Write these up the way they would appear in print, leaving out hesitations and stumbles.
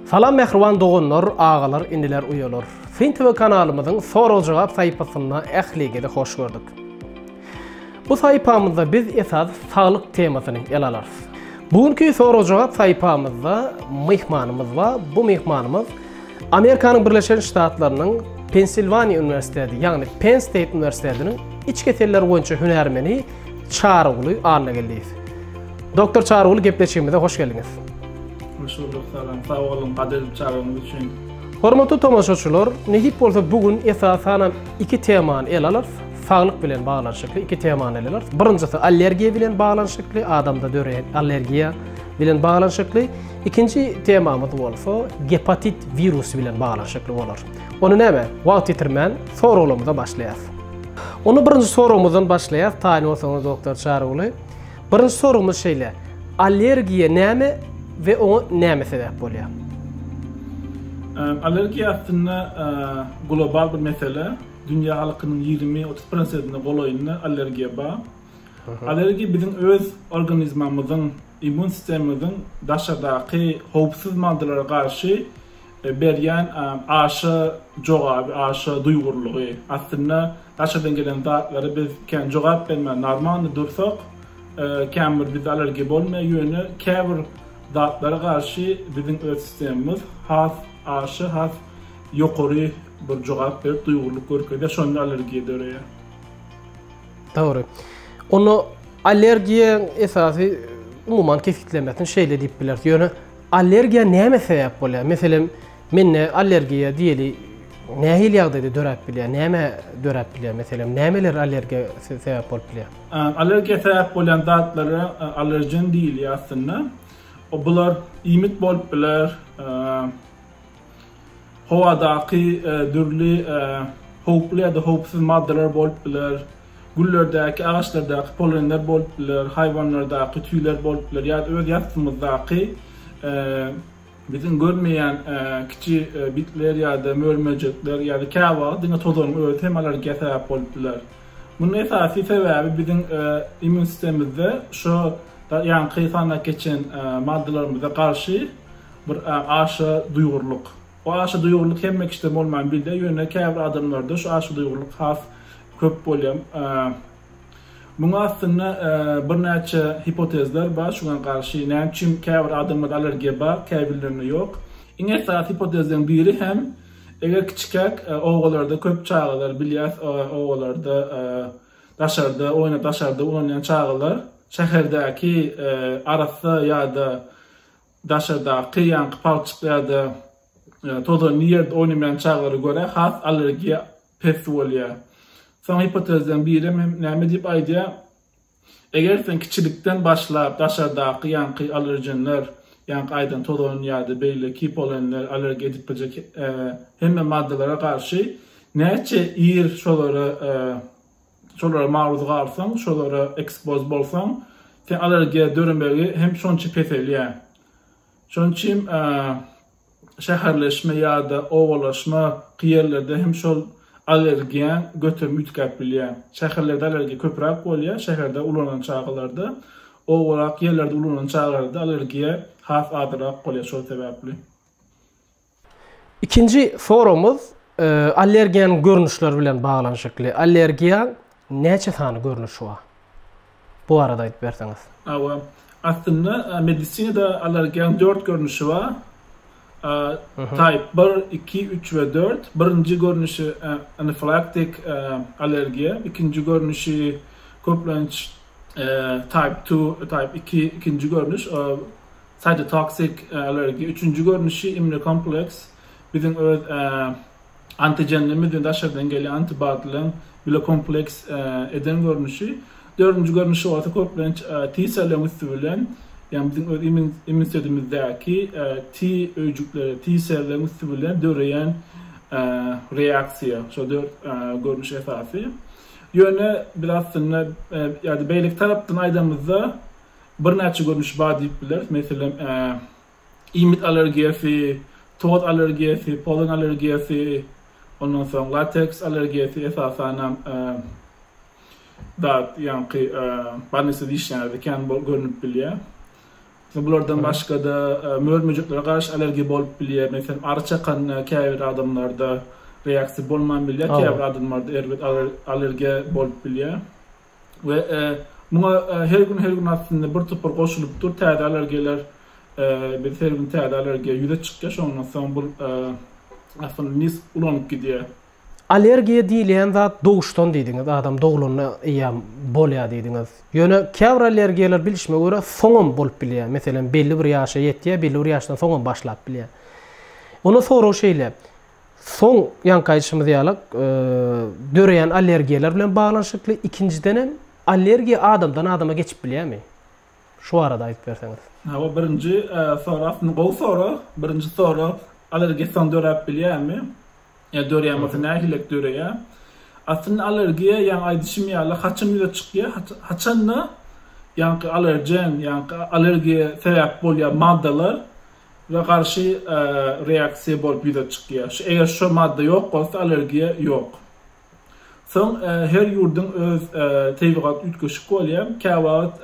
Salam mehriban dogonlar, ağalar, indiler, uyalar. Fin TV kanalımızın soru cevap sayfasına ähligede hoş gördük. Bu sayfamızda biz esas sağlık temasını ele alırız. Bugünkü soru cevap sayfamızda mihmanımız var. Bu mihmanımız Amerikanın Birleşen Ştatlarının Pennsylvania Üniversitesi, yani Penn State Üniversitesi'nin iç keseller boyunca hünermeni Çağrıoğlu ağırına geldiyiz. Doktor Çağrıoğlu gepleşigimize hoş geldiniz. Hoş bulduk, salam. Sağ olun, qadirip çağırığınız için. Hormatly tomoşaçylar, nähip bolsa bugün esasana iki temany ele alars. Sağlık bilen bağlanşykly iki temany ele alars. Birinjisi allergiya bilen bağlanşykly, adamda döreýän allergiya bilen bağlanşykly. İkinci temamız bolsa hepatit virusu bilen bağlanşykly bolar. Onu näme? Wagt ýetirmän sorulumuza başlaýas. Onu birinji sorumuzdan başlaýas. Taýin bolsaňyz doktor Çağrıoğlu. Birinji sorumuz şeýle: allergiya näme ve o näme sebäp bolýar? Allergiya aslında global bir mesele. Dünya halkının 20-30%'inde goloyunda allergiya bar. Allergiya bizim öz organizmamızın, immun sistemimizin daşadaki howpsuz maddelere karşı berýän aşy jogaby, aşy duýgurlugy. Aslında daşadan gelen zatları biz kän jogap bermän normal dursak, kämir biz allergiya bolmaýan ýöne käbir zatlara karşı bizim öz sistemimiz has aşı, has ýokary bir jogap berip duýgurluk görkezýär, şonda allergiya döreýär. Doğru. Onu allergiya esasy umuman kesitlemetin şeýle diýip biler. Ýöne allergiya näme sebäp bolýar? Meselem menne allergiya diýeli nähil ýagdaýda dörep bilýär, näme dörep bilýär? Meselem nämeler allergiya sebäp bolup bilýär? Allergiya sebäp bolan zatlara allerjen diýilýär aslında. O bular imit bolup biler, howadaky dürli howply ýa-da howpsuz maddeler bolup biler, güllerdäki, ağaçlardaky polenler bolup biler, haýwanlardaky tüýler bolup biler, ýa-da öz ýatymyzdaky bizim görmeýän kiçi bitler ýa-da mörmejekler ýa-da käwa diňe tozanyň öz hem allergiya sebäp bolup biler. Bunun esasy sebäbi bizim immun sistemimizde şo ýa-ni sana geçen maddelerimize karşı bir aşy duýgurluk. O aşy duýgurluk hemme kişide bolmaýan bilde ýöne käbir adamlarda şu aşy duýgurluk has köp bolýar. Buňa aslında bir näçe hipotezler bar şuňa karşı näme üçin käbir adamlarda allergiya bar, käbirlerinde ýok. Iň esas hipotezden biri hem eger kiçikek oğullarda köp çağlar bilýär, oğullarda daşarda oýnap daşarda ulanyň çağlar şäherdäki arasy ýa-da daşardaky ýanky palçyk ýa-da tozan ýerde oynamayan çağlara göre has allergiya pes bolýar. Son hipotezden biri näme diýip aýdýar? Eger sen kiçilikden başlap daşardaky ýanky allerjenler, ýanky aýdan tozan ýa-da beýleki polenler allergiya edip biljek hemme maddelere karşı näçe ýer şolara maruz galsaň, şolara ekspoz bolsaň, sen allergiya dörenmegi hem şonça pes elýär. Şoň üçin şäherleşme ýa-da owalaşma ýerlerde hem şol allergiýa götürme ütkep bilýär. Şäherlerde allergiya köpräk bolýar, şäherde ulanan çağlarda, owalak ýerlerde ulanan çağlarda allergiya has adyrak bolýar şol sebäpli. İkinci sorumuz allergiýanyň görnüşleri bilen baglanşykly. Allergiýa näçe sany görnüşi bar? Bu arada aýdyp berseňiz. Aslında medisinada allergiýanyň 4 görnüşi bar. Type 1, 2, 3 ve 4. Birinci görnüşi anafilaktik allergiya, ikinci görnüşi köplenç type 2, type 2 ikinci görnüş cytotoxic allergiya, üçüncü görnüşi immunokompleks, bizim öz antijenlerimizden daşardan gelen antibodylerin bile kompleks eden görnüşi. Dördüncü görnüşi olsa köplenç T-sellerin üstübilen, yani bizim öz immun sistemimizdeki T öcükleri, T-sellerin üstübilen döreyen reaksiya. Şu dört görnüş esası. Ýöne biraz sonra yani beýlik tarapdan aýdamyzda bir näçe görnüş bar diýip biler. Meselem imit allergiyasi, toz allergiyasi, polen allergiyasi, ondan soň latex allergiyasi esasanam da ýanky barnysy dişlerde kän görnüp bilýär. Bulardan başka da möl-möjeklere karşı alerji bolup bilýär. Meselem arça kanına käbir adamlarda reaksiýa bolman bilýär, käbir adamlarda alerji bolup bilýär. Ve buna her gün aslında bir topar goşulypdyr. Täze alergiler bir her gün täze alerji ýüze çykýar. Şondan soň bu aslında nis ulanyp gidýär. Alergiya diýilen zat doğuşdan diýdiňiz, adam doğulunda ýa bolýar diýdiňiz. Ýöne käbir alergiýalar bilişime görä soňam bolup bilýär. Meselem belli bir ýaşa ýetýär, belli bir ýaşdan soňam başlap bilýär. Onu soraw şeýle. Soň ýankaýşymyz ýalyk döreýän alergiýalar bilen baglanşykly, ikinciden hem alergiya adamdan adama geçip bilýärmi? Şu arada aýdyp berseňiz. Ha, birinci soru, birinci soru alergiya soň dörep bilýärmi? Ya dörýär, nähilek dörýär. Aslında alergiya ýa aýdyşym ýaly haçan ýüze çykýar, haçanna ýa alerjen, ýa alergiya sebäp bolýan maddalar ve karşı reaksiýa bolup ýüze çykýar. Eger şu madda ýok bolsa alergiya ýok. Soň her ýurdun öz tebigat ütköşik bolýar. Käwagt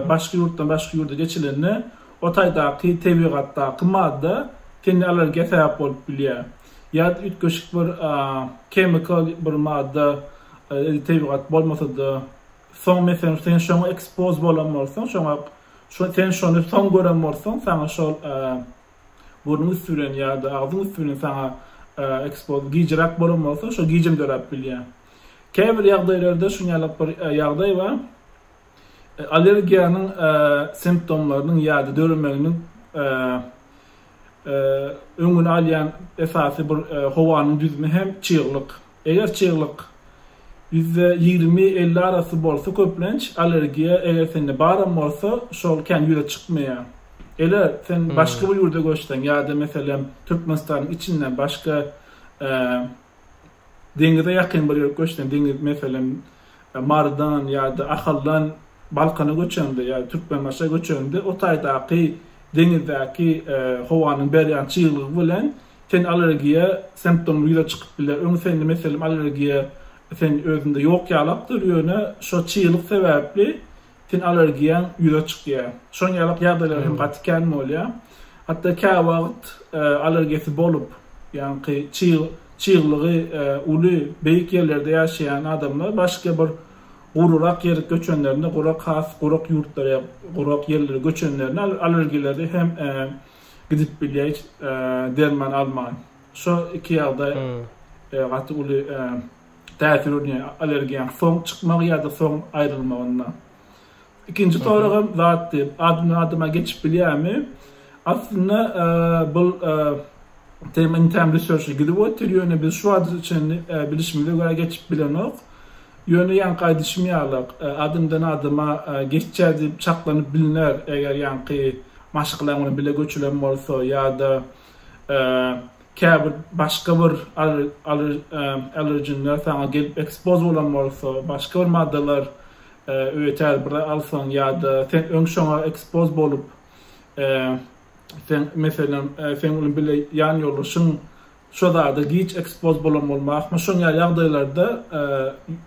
başga ýurtdan başga ýurda geçilende o taýdaky tebigatdaky madda kendi alergiya sebäp bolup bilýär. Ya ütköşik bir chemical bir madda tebigat bolmasa da soň meselem sen şoňa expose bolan bolsaň, sen şonu soň gören bolsaň, sana şol burnuň üstünden ýa da agzyň üstünden sana expose giýjirek bolan bolsa, şo giýjim dörep bilýär. Käbir ýagdaýlarda şuňalyk bir ýagdaý bar. Alergiýanyň simptomlarynyň ýa-da dörülmeginiň öňüni alýan esasy bir howanyň düzmi hem çyýglyk. Eger çyýglyk %20-50 arasy bolsa köplenç alergiýa eger sende baram bolsa şol kän ýüze çykmaýar. Ele sen başga bir ýurda göçden ýa-da meselem Türkmenistanyň içinden başga deňize ýakyn bir ýere göçden, deňiz meselem Mardan ýa-da Ahaldan Balkana göçende ýa Türkmenbaşa göçende o taýdaky deňizdäki howanyň berýän çyýglygy bilen sen alergiýa simptomly ýüze çykyp bilýär. Öňe sen meselem alergiýa sen özünde ýok ýalakdyr, ýöne şo çyýglyk sebäpli sen alergiýan ýüze çykýar. Şoň ýalyk ýagdaýlar hem gatykän bolýar. Hatda käwagt alergiýasy bolup, ýani çyýglygy uly beýik ýerlerde ýaşaýan adamlar başga bir gururak yer göçenlerinde, gurak yurtlara, gurak yerlere göçenlerine alergileri hem gidip bilýär, derman alman. Şo iki ýagdaý gaty uly täsir edýär alergiýa soň çykmagy ýa-da soň aýrylmagyndan. İkinci soraga zatdy adyma geçip bilýärmi? Aslında bu tem research gidip oturuyor. Biz şu adı için bilişimde göre geçip bilenok. Yönü yankı ýalyk adımdan adıma geçýär çaklanyp bilinler eger yankı maşyklaryny bile göçülen bolsa ýa-da käbir başga bir alerjenler sana gelip expose bolan bolsa, başga bir maddalar öýeter bir alsaň ýa-da sen öňşoňa expose bolup sen meselem sen uly bile ýan ýoluşyň şo da giç expose bolan bolmak, şoň ýagdaýlarda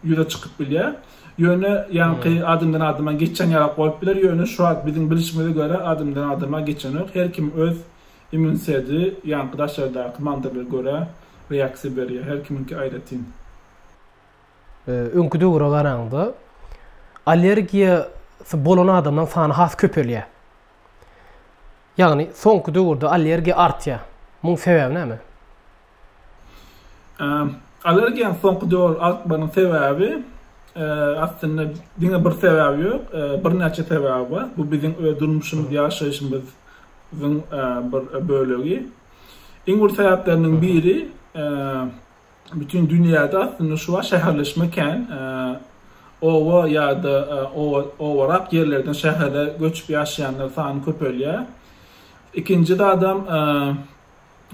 ýüze çykyp bilýär. Ýöne ýanky adymdan adyma geçen ýarak bolup biler, ýöne şu ad biziň bilişimize göre adymdan adyma geçenok. Her kim öz immun sedi ýanky daşardaky mandalara göre reaksiýa berýär. Her kiminki aýratyn. Öňküde garaňda alergiýa bolan adamdan sany has köpelýär. Ýagny soňky döwürde alergiýa artýar. Muň sebebi näme? Alergiýanyň soňky döwür artmagynyň sebebi aslında diňe bir sebebi ýok, bir näçe sebebi bar. Bu biziň durmuşymyz, ýaşaýyşymyzyň bir bölegi. Iň ulu sebäpleriniň biri bütün dünýäde aslında şu şäherleşmeken owa ýa-da owarak ýerlerden şäherle göçüp ýaşaýanlar sany köpelýär. İkinci de adam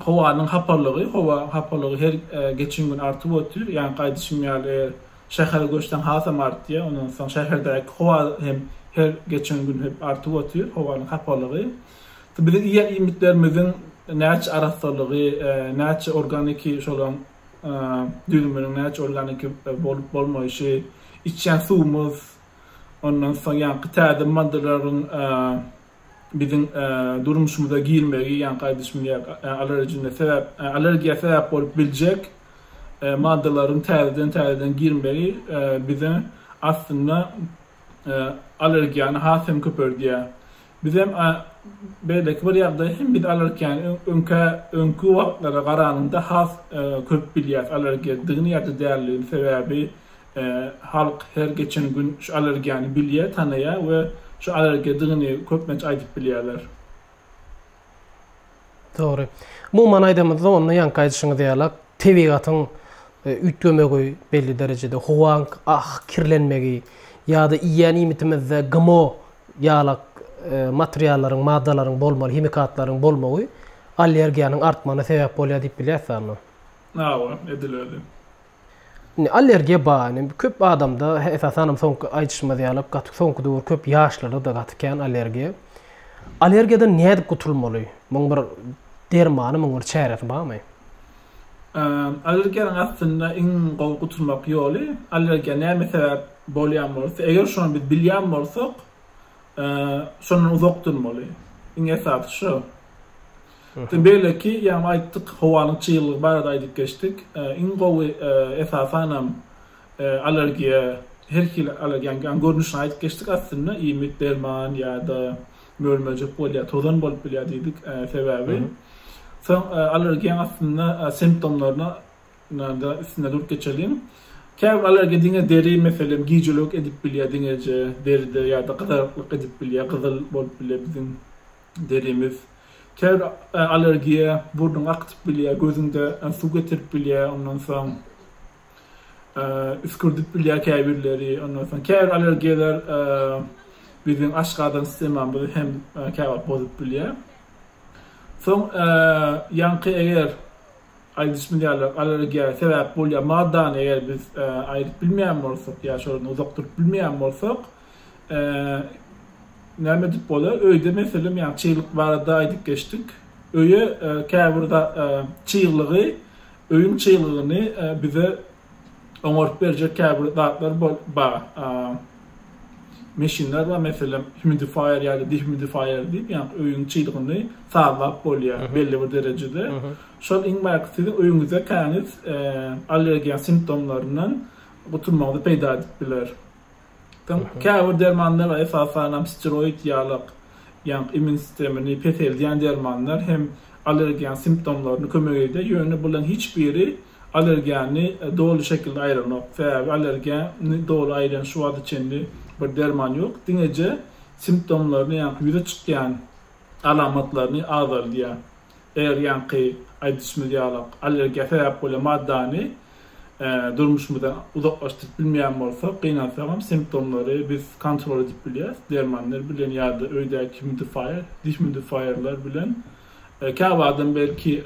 howanyň hapalygy her geçen gün artyp otur. Ýani gaýdyşym ýaly şäherle göçden hasam artdy. Ondan soň şäherdäki howa hem her geçen gün hep artyp otur. Howanyň hapalygy. Biziň ýa limitlerimiziň näçe araslygy, näçe organik şolan düýmüň näçe organik bolup bolmaýşy, içen suwumuz, ondan soň ýa-da täze maddalaryň bizim durmuşumuzda girmegi yani kardeşimle alerjiye sebep olup bilecek maddelerin terden girmegi bize aslında alerjiyani hasem köpördiye. Bizim belki bir yerde hem bir alerjiyen önkü vaktlara karanında has köp biliyat alerjiye dığını yerde değerli sebebi halk her geçen gün şu alerjiyani biliye tanıya ve şu alerjiye dığını köpmenç aydıp biliyorlar. Doğru. Bu manaydamızda onunla yan kaydışını diyalak tevigatın ütkömegi belli derecede hoğank kirlenmegi ya da iýän imitimizde gamo ýalak materialların, maddaların bolmaly, himikatların bolmagy allergiyanyň artmagyna sebäp bolýar diýip bilýärsiňmi? Edilödi. Allergiýa bagany köp adamda esasanam soňky aýdyşma diýalak soňky döwür köp ýaşlarda da gatykän allergiýa. Allergiýadan näde gutulmaly? Muň bir dermany, muň bir çärefi barmy? Alergiýanyň aslında iň gowy gutulmak ýoly allergiýa näme sebäp bolýan bolsa, eger şonu biz bilýän bolsak, şondan uzak durmaly. Iň esasy şu. Belki ýa-ni aýtdyk, howanyň çyýlygy barada aýdyp geçdik. Iň gowy esasanam allergiýa, her hil allergiýanyň görnüşini aýdyp geçdik aslında iýmit derman ýa-da mölmejek bolýar, tozan bolup bilýär diýdik sebäbi. Son allergiýanyň aslında simptomlaryna da üstüne durup geçelim. Käbir alergiýa diňe deri meselem giýjilik edip bilýär diňeje, deride ýa-da gyzaryklyk edip bilýär, gyzyl bolup bilýär bizim derimiz. Käbir alergiýa burnuň aktyp bilýär, gözüňde su getirip bilýär, ondan soň üskürdip bilýär käbirleri, ondan soň käbir alergiýalar bizim aşgadan sistemimizi hem käbir bozup bilýär. Soň ýanky eger aýdyşmy diýerler, alergiýa sebäp bolýan maddany eger biz aýryp bilmeýän bolsak, ýa şondan uzak durup bilmeýän bolsak, näme dip bolar? Öýde meselem ýa çyýlyk barada aýdyp geçdik. Öýe käbirde çyýlygy, öýüň çyýlygyny bize oňaryp berjek käbir zatlar bar. Meşinler var meselem humidifier ýa-da dehumidifier diýip, ýa öýüň çyýlygyny sağlap bolýar belli bir derejede. Şol iň maksady öýüňizde käniz allergiýa simptomlaryndan gutulmagy peýda edip biler. Käbir dermanlar var, esasanam steroid ýalyk, ýa immun sistemini petheldiýän dermanlar hem allergiýa simptomlaryny kömeginde ýöne bolan hiç biri allergiýany dogry şekilde aýranyp. Sebäbi allergiýany dogry aýran şu wagt içinde bir derman ýok. Diňeje simptomlaryny ýa ýüze çykýan alamatlaryny azaldyýar. Eger ýanky aýdyşmy diýalak allergiýa sebäp bolan maddany durmuşmyzdan uzaklaşdyryp bilmeýän bolsak, gynansaňam simptomlary biz kontrol edip bilýär. Dermanlar bilen ýa-da öýdäki humidifier, dehumidifierler bilen käbirden belki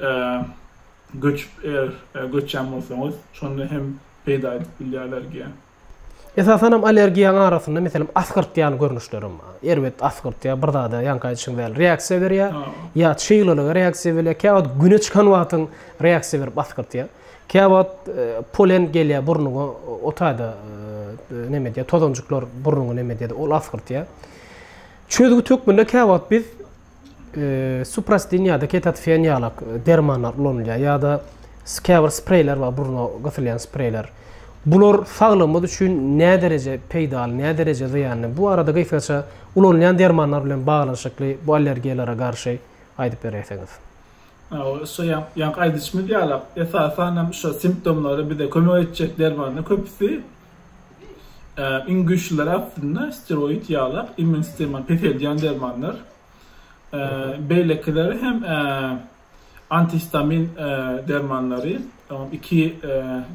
göçýän bolsaňyz, şonu hem peýda edip bilýär allergiýa. Esasanam allergiýanyň arasynda meselem asgyrtýan görnüşlerim bar. Erbet asgyrtýa bir zada ýanky aýdyşyň bäl reaksiýa berýär, ýa çyýlylyga reaksiýa berýär, käwat güne çykan wagtyň reaksiýa berip asgyrtýar. Käwat polen gelýär burnuňa, otada neme diýär, tozonjuklar burnuňa neme diýär, ol asgyrtýar. Çözgü tökmünde käwat biz suprastin ýa-da ketatifien ýalak dermanlar ulanylýar, ýa-da käbir spreyler bar, burnuňa götürilýän spreyler. Bular sağlamyz üçin näme derece peýdaly, näme derece ziýanly? Bu arada gyýfyça ulanýan dermanlar bilen baglanşykly bu allergiýalara garşy aýdyp berýärsiňiz. So ýanky aýdyşmy diýalak, esasanam şu simptomlary bir de kömek etjek dermanlar köpüsi iň güýçliler aslında steroid ýalak, immun sistemini petheldiýän dermanlar. Beýlekileri hem antihistamin dermanları, iki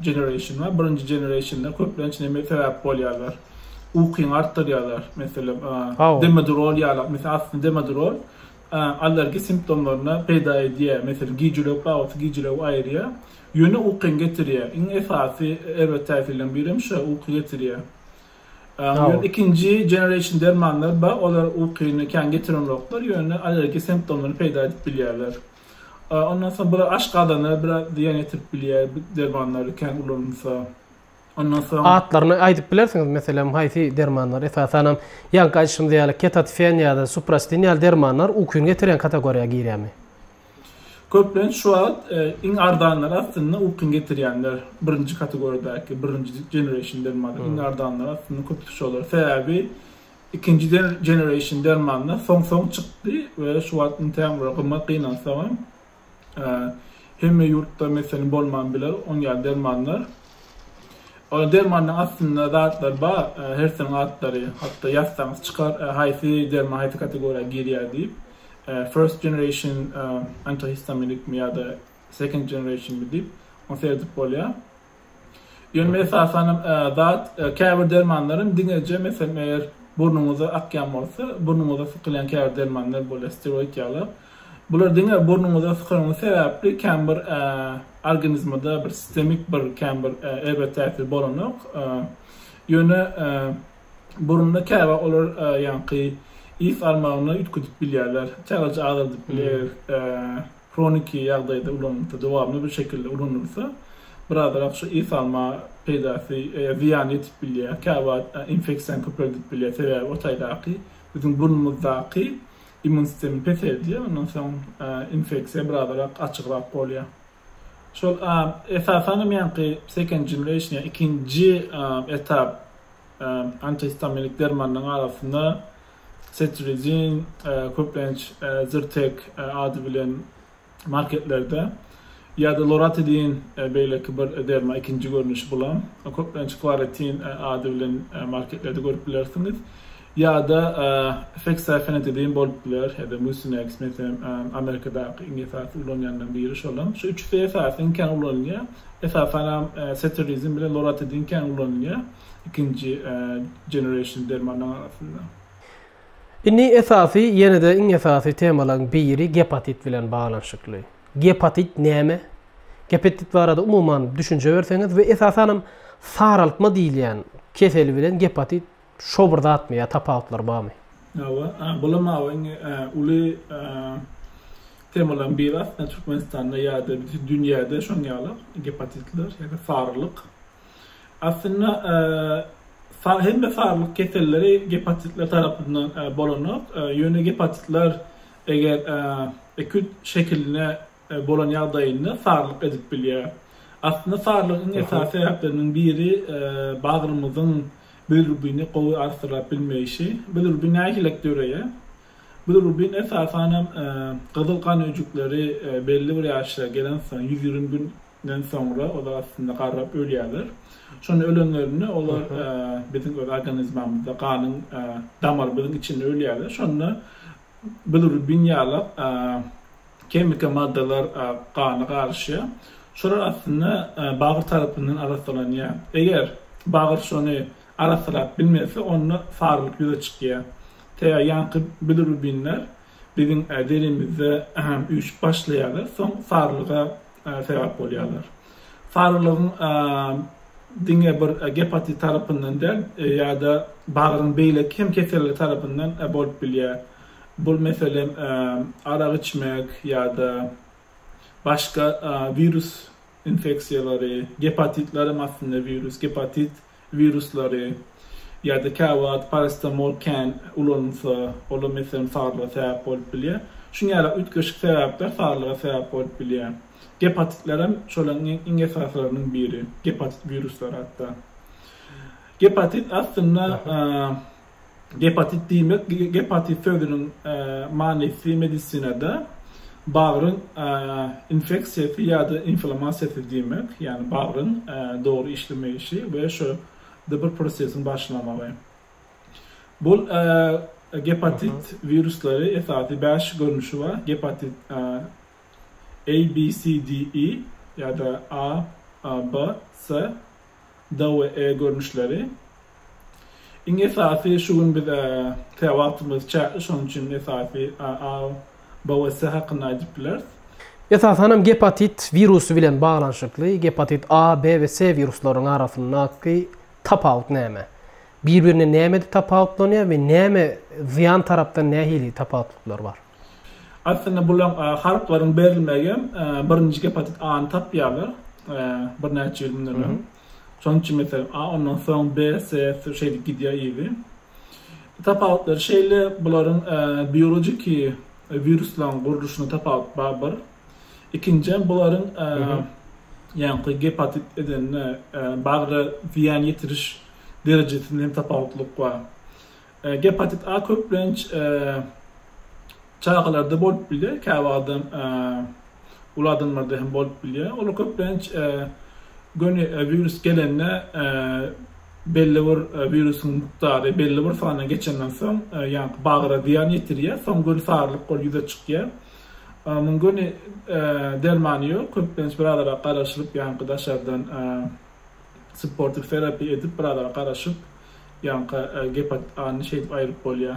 generation var. Birinci generation'da köplenç neme sebäp bolýarlar. Ukyny artdyrýarlar. Meselem demedrol ýalak, mesela aslında demedrol allergi simptomlaryna peýda edýär. Mesela giýjilik bar, giýjilik aýrýar. Ýöne ukyny getirýär. Iň esasy evet täsirlen birim şu ukyny getirýär. İkinci generation dermanlar bar, olar ukyny kän getirenloklar ýöne allergi simptomlaryny peýda edip bilýärler. Ondan sonra bir aşk adana bir diyen etip bilýär dermanlary kän ulansa. Ondan sonra Atlarını aydıp bilersiniz mesela hayti dermanlar esasen yan kaçışım diýerler ketafen ýa-da supraspinal dermanlar ukun getiren kategoriýa girýärmi? köplen şu an in ardanlar aslında ukun getirýänler birinci kategoriýadaky birinci generation dermanlar in ardanlar aslında köpüş olur. Sebäbi ikinci generation dermanlar soň çykdy we şu an intern rakama gynansaňam hemme yurtda mesela bolman biler on ýa dermanlar. O dermanın aslında zatlar ba her sene atları hatta yazsanız çıkar hayti derman hayti kategoriya giriyor deyip first generation antihistaminik mi ya da second generation mi deyip on seyredip oluyor. Yön mesela sanım zat kâver dermanların dinleyece mesela eğer burnunuza akyan olsa burnunuza sıkılan kâver dermanlar böyle steroid yağlar. Bular dinle burnunuza sıkılma sebepli kember organizmada bir sistemik bir kember elbette bolanok yöne burnunda kâve olur yani if almağına ütküdüp bilýärler çaracı ağırdıp bilýär kronik ýagdaýda ulanıp dowamly bir şekilde ulanırsa birader şu if alma peýdasy ziýan etip bilýär kâve infeksiýon köpeldik bilýär sebäbi otaýdaky bizim burnumuzdaky immün sistemi pes ediyor. Ondan sonra infeksiya birader açıqraq bolýar. Şol esasen yani second generation ikinci etap antihistaminik dermanların arasında cetirizin, köplenç, zyrtek adı bilen marketlerde ya da loratadin beýleki bir derma ikinci görünüşi bulan köplenç claritin adı bilen marketlerde görüp bilersiniz. Ya da Fexafen dediğim bolplar ya da Mucinex mesela Amerika'da İngiltere ulanyandan biri şolan. Şu üç esasen kan ulanıyor. Esasen cetirizin bile loratadin kan ulanıyor. İkinci generation dermanlar arasında. Inni esasy ýene-de iň esasy temalardan biri gepatit bilen baglanşykly. Gepatit näme? Gepatit barada umuman düşünje berseňiz we esasen saraltma diýilýän keseli bilen gepatit şoburda atmaya tapawutlar barmy? Ýa-wa, bulama uly temalardan biri aslında Türkmenistan'da ya da bütün dünyada şoňalar gepatitler ya da sarlyk. Aslında hem sarlyk keselleri gepatitler tarapyndan bolanok. Ýöne gepatitler eger ekut şekiline bolan ýagdaýynda sarlyk edip bilýär. Aslında sarlygyň esas sebäplerinden biri bagyrymyzyň bilirubini qowy artyrap bilmeýişi. Bilirubin näçilik döreýär. Bilirubin esasen gyzyl kan öjükleri belli bir ýaşa gelen soň 120 günden sonra olar aslında garrap ölýärler. Şonu ölenlerini olar bizim organizmamızda kanın damarlarının içinde ölýärler. Şonu bilirubin ýalyp kimika maddeler kana garşy. Şolar aslında bagyr tarapyndan aralanýar. Eger bagyr şonu arasırap bilmese onu sarlyk ýüze çykýar. Teýär ýanky bilirubinler bizim derimizde üç başlaýarlar, soň sarlyga sebäp bolýarlar. Sarlygyň diňe bir gepatit tarapyndan da ýa-da bagyryň beýle kim keselleri tarapyndan bolup bilýär. Bu meselem araq içmek ýa-da başga virus infeksiýalary, gepatitler aslında gepatit virusları ya da kavat, paracetamol kan ulansa, ola mesela sarlığa sebäp bolup bilýär. Şuňalar ütköşik sebäpler sarlyga sebäp bolup bilýär. Gepatitler şolaryň iň esaslarynyň biri. Gepatit viruslar hatta. Gepatit aslında gepatit diýmek, gepatit sözüniň manysy medisinada bagyryň infeksiýasy ýa-da inflamasiýasy diýmek, ýani bagyryň dogry işlemeýişi we şu da bir prosesin başlamagy. Bu gepatit virusları esasy 5 görnüşi var. Gepatit A, B, C, D, E ya da A, B, C, D ve E görnüşleri. İň esasy şuň biz tewatymyz şoň üçin esasy A, B we C hakynda aýdyp biler. Esasen gepatit virusu bilen baglanşykly gepatit A, B we C viruslarynyň arasyndaky tapawut näme? Bir-birine näme tapawutlanýar we näme ziyan tarapdan nähili tapawutlar bar? Aslında bulan harpların berilmegen birinci gepatit A'ny tapýarlar bir näçe ýyldan. Şonun için mesela A ondan soň B, C şeýle gidýär ýyly. Tapawutlar şeýle buların biyolojik viruslan guruluşuna tapawut bar. İkinci buların yani gepatit edenine bağrı ziyan yetiriş derecesinde tapawutluk var. Gepatit A köplenç çağlarda bolup bilýär, käbadym uladymlarda hem bolup bilýär. Ol köplenç göni virüs gelenne belli bir virüsün miqdary belli bir sana geçenden soň yani bağıra ziyan yetirýär, soň göl sarlyk gol ýüze çykýar. Mun göni dermany ýok, köplenç biradara garaşyp ýa-ni daşardan sportif terapi edip biradara garaşyp ýa-ni gepatit A-ny şeýdip aýryp bolýar.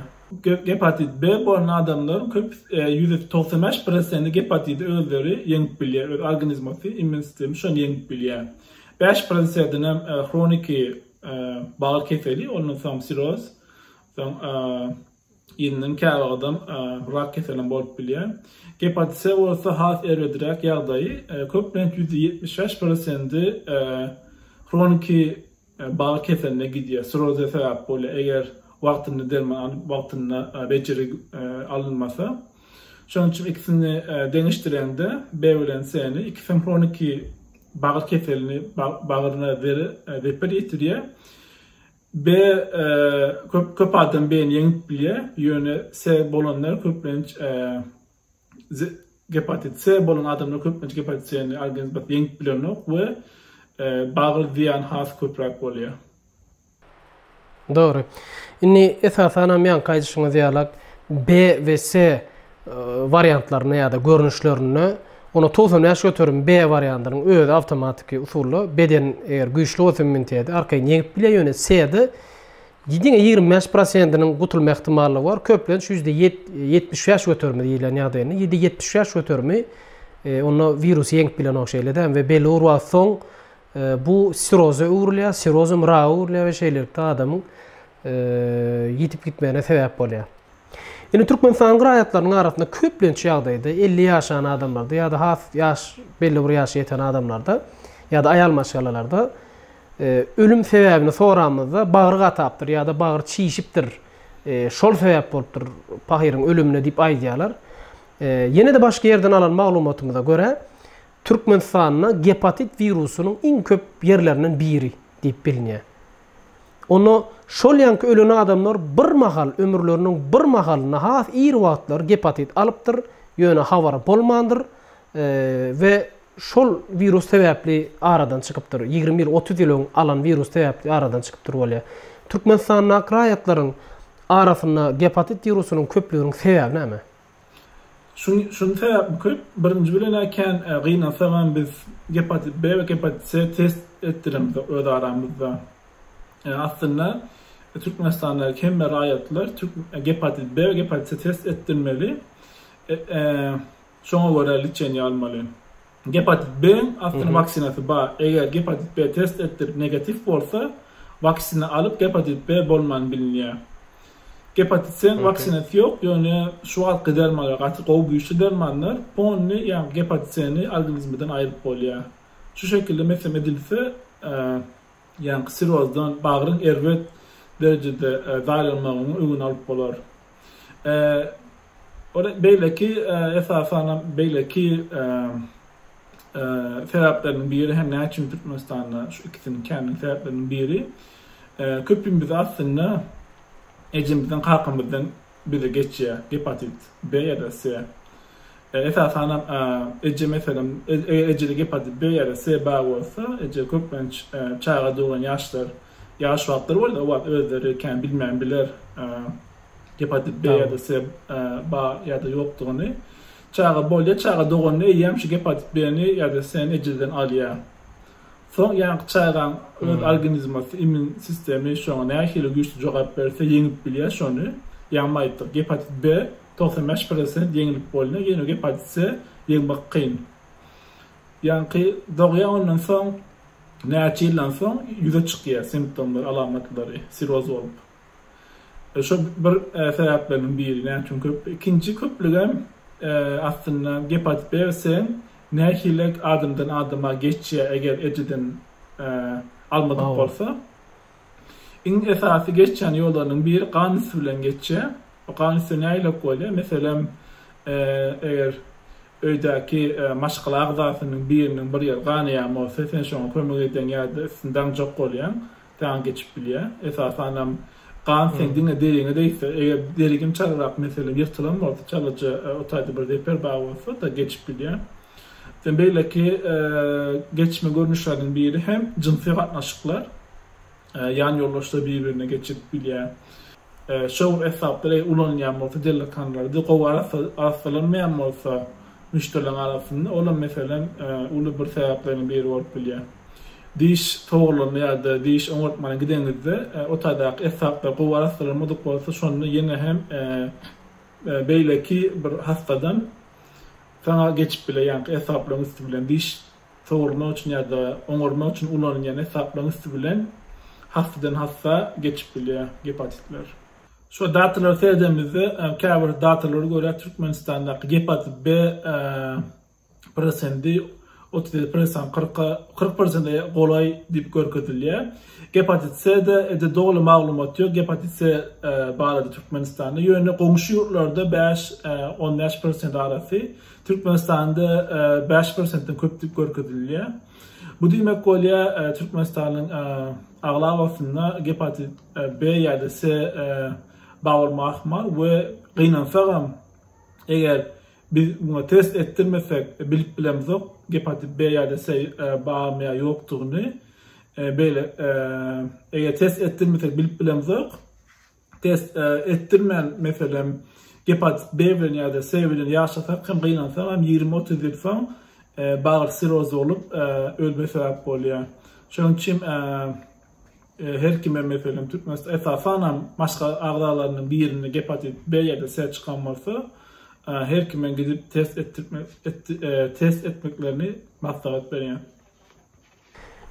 Gepatit B bolan adamlar köp %95% gepatiti özleri yeňip bilýär, öz organizmasy, immun sistemi şonu yeňip bilýär. 5%-den hem kronik bağır keseli, ondan soň siroz, soň ýynyň käbagdan rak keselinden bolup bilýär. Gepatit C bolsa has erdirek ýagdaýy, köplenç %75%-i kronik bağır keseline gidýär. Siroza sebäp bolýar eger wagtyny derman wagtyna beceri alınmasa. Şonuň üçin ikisini deňişdirende B bilen C'ni iki kronik bağır keselini bağırına reper ýetirýär. B köp adam B'ni yeňip bilýär. Ýöne C bolanlar köplenç gepatit C bolan adamlar köplenç gepatit C'ni organizmda yeňip bilýär we bağır ziyan has köprek bolýar. Doğru. Inni esasen men kaýdyşyňyz ýalak B we C variantlaryny ýa-da görnüşlerini onu 90 ýaş götürüm B variantynyň öz awtomatik usuly beden eger güýçli bolsa immuniteti arkaýy yeňip bilýär ýöne C'de 25%-iniň gutulma ihtimaly bar. Köplenç %70 ýaş götürme diýilen ýagdaýyny 70 ýaş götürme onu virus yeňip bilen okşeýleden we belli urwat soň bu siroza uğurlaya, sirozum ra uğurlaya ve şeylerlikte adamın yitip gitmeyene sebep bolýar. Ýani Türkmenistan garaýatlarynyň arasynda köplenç ýagdaýda 50 ýaşan adamlarda ýa-da has ýaş belli bir ýaşa ýeten adamlarda ýa-da aýal maşgalalarda ölüm sebäbini soramyzda bagry gatapdyr ýa-da bagry çiýişipdir. Şol sebäp bolupdyr pahyryň ölümine diýip aýdýarlar. Ýene de başga ýerden alan maglumatymyza görä Türkmenistanyň gepatit virusunyň iň köp ýerlerinden biri diýip bilinýär. Onu şol ýanky ölen adamlar bir mahal ömürleriniň bir mahalyna has iri wagtlar gepatit alypdyr, ýöne hawara bolmandyr we şol virus sebäpli aradan çykypdyr. 20 ýyl 30 ýyl alan virus sebäpli aradan çykypdyr bolýar. Türkmenistanyň garaýatlaryň arasynda gepatit virusunyň köpliginiň sebebi näme? Şunu sebäp köp birinji bilenken gynansagan biz gepatit B we gepatit C test etdiremiz öz aramyzda. Aslında Türkmenistan'da hem raýatlar gepatit B ve gepatit C test etdirmeli. Şoňa görä liçeni almaly. Gepatit B aslında vaksinasy bar. Eger gepatit B test etdirip negatif bolsa, vaksina alıp gepatit B bolman bilinýär. Gepatit C vaksinasy ýok, ýöne şu alky dermanlar, gaty gowy güýçli dermanlar, pony ýa gepatit C'ni organizmden aýryp bolýar. Şu şekilde meselem edilse, ýa sirozdan bagryň erwet derecede zaýlanmagyny öňüne alyp bolar. Beýleki esasen beýleki sebäpleriniň biri hem näçin Türkmenistanda şu ikisini kendini sebäpleriniň biri köpümiz aslında ejimizden kakymyzdan biri geçýär gepatit B ýa-da C. Esasen eje meselem ejeli gepatit B ýa-da C bar bolsa, eje köplenç çağa dolan ýaşlar ýaş wagtlar bolýar, o özleri kan bilmän biler gepatit B ýa-da C bar ýa-da ýokdugyny. Çağa bolýar, çağa dogany ýa-da şu gepatit B'ni ýa-da C'ni ejelden alýar. Soň ýa-da çağan öz organizmasy, immun sistemi şoňa nähili güýçli jogap berse yeňip bilýär şonu. Ýanmaýdyr. Gepatit B 95% yeňilip bolýar, ýene gepatit C yeňmek kyn. Ýani dogýa ondan soň näçe ýyldan soň ýüze çykýar simptomlar, alamatlary, siroz bolup. Şo bir sebäplerden biri. Çünki ikinji köpligem aslında gepatit B ve C nähilek adamdan adama geçýär eger ejeden almadık bolsa. İň esasy geçen ýollarynyň biri Ganysu bilen geçe. O Ganysu näýle bolýar? Meselem eger öýdäki maşgala agzasynyň biriniň bir ýer ganyýam bolsa, sen şoňa kömek eden ýa-da sindan jok bolýan, taň geçip bilýär. Esasanam Gan sendine deriňe değse, eger derigim çalarak meselem ýyrtylan bolsa, çalaja o taýda bir reper baý bolsa da geçip bilýär. Sen beýleki geçme görnüşleriň biri hem jinsy gatnaşyklar, yan yollaşda birbirine geçip bilýär. Şol esaplara ulanýan bolsa, delikanlar, gowy araslanmaýan bolsa, müşterilerin arasında olan meselem ulu bir sebeplerin biri bolup bilýär. Diş toğurlarını ya da diş oňortmana gidenizde o taýdak esaplar gowy araslanmadyk bolsa, şonu ýene hem beýleki bir hastadan sana geçip bile ýa-ni esaplaryň üstü bilen diş toğurma üçin ya da oňorma üçin ulanýan esaplaryň üstü bilen hastadan hasta geçip bilýär hepatitler. Şu datalar serdemizde käbir datalary görä Türkmenistandaky hepatit B prosenti 37% 40% golay dip görkezilýär. Hepatit C'de dogry maglumat ýok. Hepatit C barada Türkmenistanda ýöne goňşy ýurtlarda 5-15% arasy, Türkmenistanda 5%-den köp dip görkezilýär. Bu diýmek bolýar Türkmenistanyň aglawasyna hepatit B ýa-da C bağırma ahmal ve gynansaram eger biz buna test ettirmesek bilip bilemizok hepatit B ýa-da C bağırmaya ýokdugyny beýle eger test ettirmesek bilip bilemizok test ettirmen meselem hepatit B bilen ýa-da C bilen ýaşasak hem gynansaram 20-30 ýyl soň bağır siroz olup ölme sebäp bolýar. Şonuň üçin her kime meselem Türkmenistan esasanam başga agzalarynın birini hepatit B ýa-da C çykan bolsa, her kime gidip test etmeklerini maslahat berýär.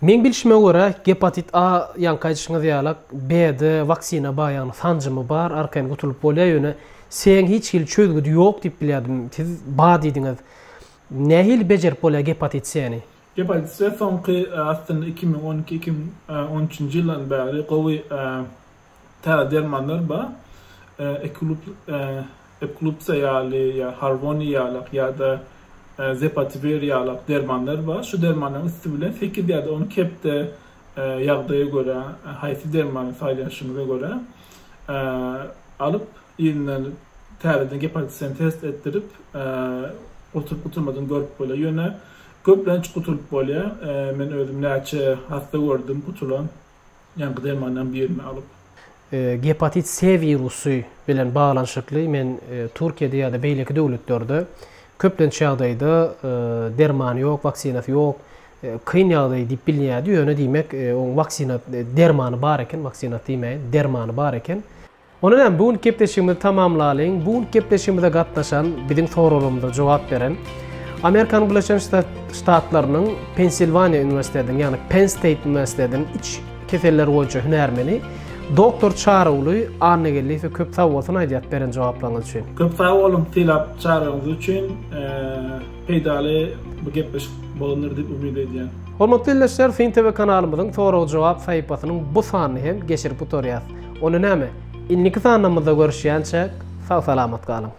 Men bilişime görä hepatit A ýa-ni kaçyşyňyz ýalak B'de vaksina baýany sanjymy bar, arkaň gutulup bolýar ýöne sen hiç hil çözgüdi ýok diýip bilýärdim. Siz ba diýdiňiz. Nähil bejerip bolýar hepatit C-ni? Hepatit C soňky aslında 2012-2013 ýyldan bäri gowy dermanlar bar. Eklupsa ýaly, Harvoni ýaly ýa-da Zepativir ýaly dermanlar bar. Şu dermanlaryň üstü bilen 8 ýa-da 10 kepde ýagdaýa görä, haýsy dermany saýlaşynyna görä alyp ýerinden täzeden hepatit C test etdirip oturmadan görüp bolýar. Ýöne köplenç gutulup bolýar. Men özüm näçe hasta gördüm gutulan ýa-ni dermandan birini alyp. Hepatit C virusu bilen bağlanşykly men Türkiýede ýa-da beýleki döwletlerde köplenç ýagdaýda dermany ýok, vaksinasy ýok, kyn ýagdaý diýip bilinýärdi. Ýöne diýmek o vaksina dermany bar eken, vaksinat diýmeýin, dermany bar eken. Onuň hem bugün kepleşigimizi tamamlaýyn. Bugün kepleşigimizde gatnaşan, biziň sorullarymyza jogap beren Amerikan Birleşik Ştatlarynyň Pensilvania Üniversitetinden, ýani Penn State Üniversitetinden iç keseller boýunça hünärmeni Doktor Çaragly Arnegelli we köp sag bolsun aýdýat beren jogaplaryňyz üçin. Köp sag bolun tilap çaragyňyz üçin peýdaly bu gepleşik bolanlar diýip umyt edýän. Hormatly dinleýijiler, Fin TV kanalymyzyň soraw jogap sahypasynyň bu sanyny hem geçirip oturýar. Onu näme? Ilniki sanymyzda görüşýänçe sag salamat galyň.